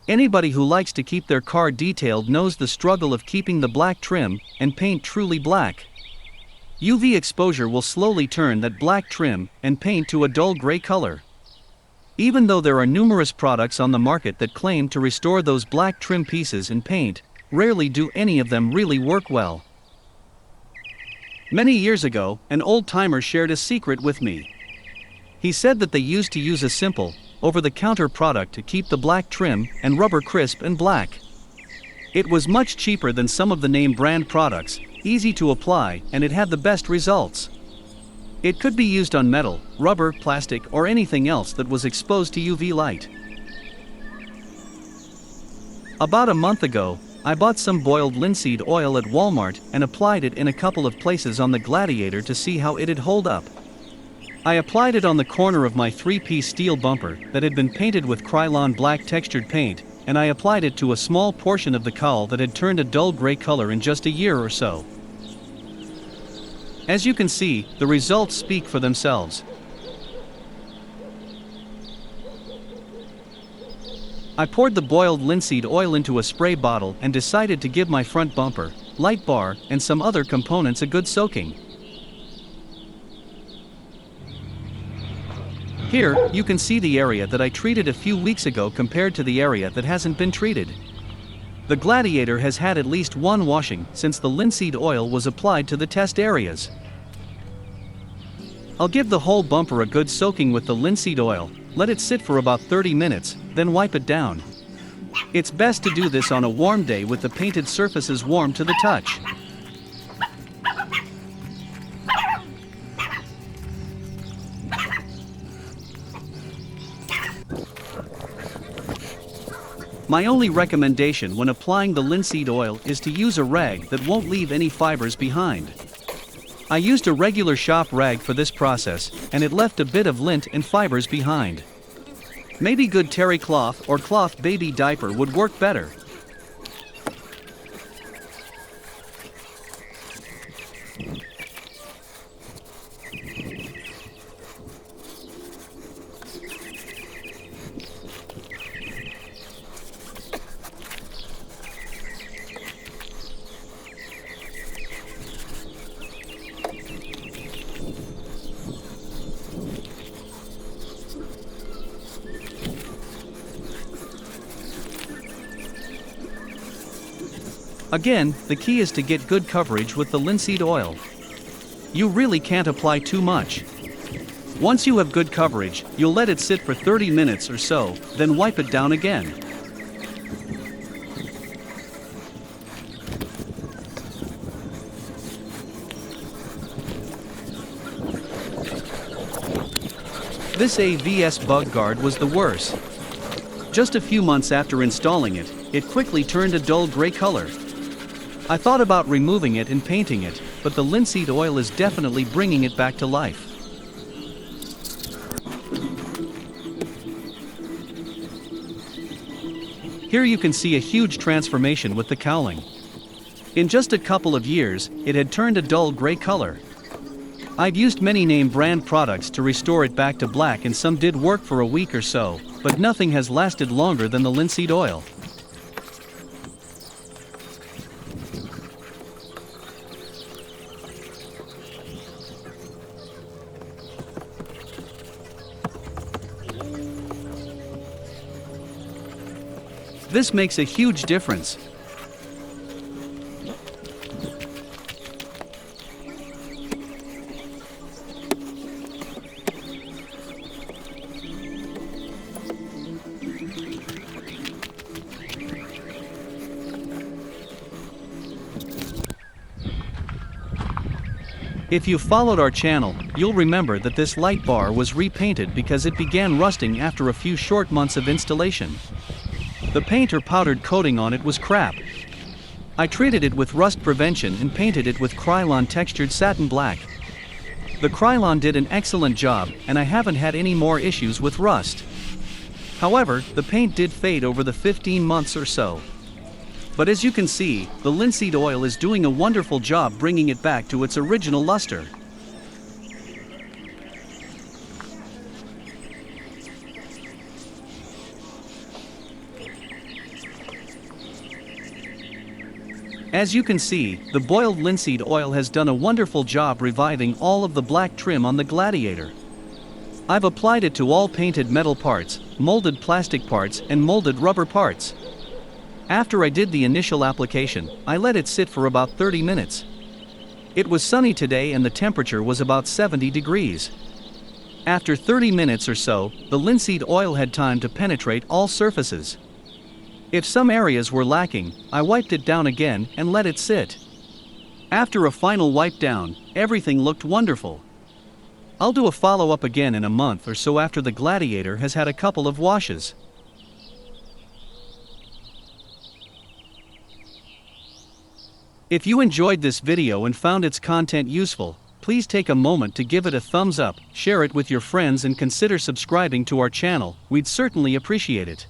Anybody who likes to keep their car detailed knows the struggle of keeping the black trim and paint truly black. UV exposure will slowly turn that black trim and paint to a dull gray color. Even though there are numerous products on the market that claim to restore those black trim pieces and paint, rarely do any of them really work well. Many years ago, an old-timer shared a secret with me. He said that they used to use a simple, over-the-counter product to keep the black trim and rubber crisp and black. It was much cheaper than some of the name brand products, easy to apply, and it had the best results. It could be used on metal, rubber, plastic, or anything else that was exposed to UV light. About a month ago, I bought some boiled linseed oil at Walmart and applied it in a couple of places on the Gladiator to see how it'd hold up. I applied it on the corner of my 3-piece steel bumper that had been painted with Krylon black textured paint, and I applied it to a small portion of the cowl that had turned a dull gray color in just a year or so. As you can see, the results speak for themselves. I poured the boiled linseed oil into a spray bottle and decided to give my front bumper, light bar, and some other components a good soaking. Here, you can see the area that I treated a few weeks ago compared to the area that hasn't been treated. The Gladiator has had at least one washing since the linseed oil was applied to the test areas. I'll give the whole bumper a good soaking with the linseed oil, let it sit for about 30 minutes, then wipe it down. It's best to do this on a warm day with the painted surfaces warm to the touch. My only recommendation when applying the linseed oil is to use a rag that won't leave any fibers behind. I used a regular shop rag for this process, and it left a bit of lint and fibers behind. Maybe good terry cloth or cloth baby diaper would work better. Again, the key is to get good coverage with the linseed oil. You really can't apply too much. Once you have good coverage, you'll let it sit for 30 minutes or so, then wipe it down again. This AVS bug guard was the worst. Just a few months after installing it, it quickly turned a dull gray color. I thought about removing it and painting it, but the linseed oil is definitely bringing it back to life. Here you can see a huge transformation with the cowling. In just a couple of years, it had turned a dull gray color. I'd used many name brand products to restore it back to black, and some did work for a week or so, but nothing has lasted longer than the linseed oil. This makes a huge difference. If you followed our channel, you'll remember that this light bar was repainted because it began rusting after a few short months of installation. The paint or powdered coating on it was crap. I treated it with rust prevention and painted it with Krylon textured satin black. The Krylon did an excellent job, and I haven't had any more issues with rust. However, the paint did fade over the 15 months or so. But as you can see, the linseed oil is doing a wonderful job bringing it back to its original luster. As you can see, the boiled linseed oil has done a wonderful job reviving all of the black trim on the Gladiator. I've applied it to all painted metal parts, molded plastic parts and molded rubber parts. After I did the initial application, I let it sit for about 30 minutes. It was sunny today and the temperature was about 70 degrees. After 30 minutes or so, the linseed oil had time to penetrate all surfaces. If some areas were lacking, I wiped it down again and let it sit. After a final wipe down, everything looked wonderful. I'll do a follow-up again in a month or so after the Gladiator has had a couple of washes. If you enjoyed this video and found its content useful, please take a moment to give it a thumbs up, share it with your friends and consider subscribing to our channel, we'd certainly appreciate it.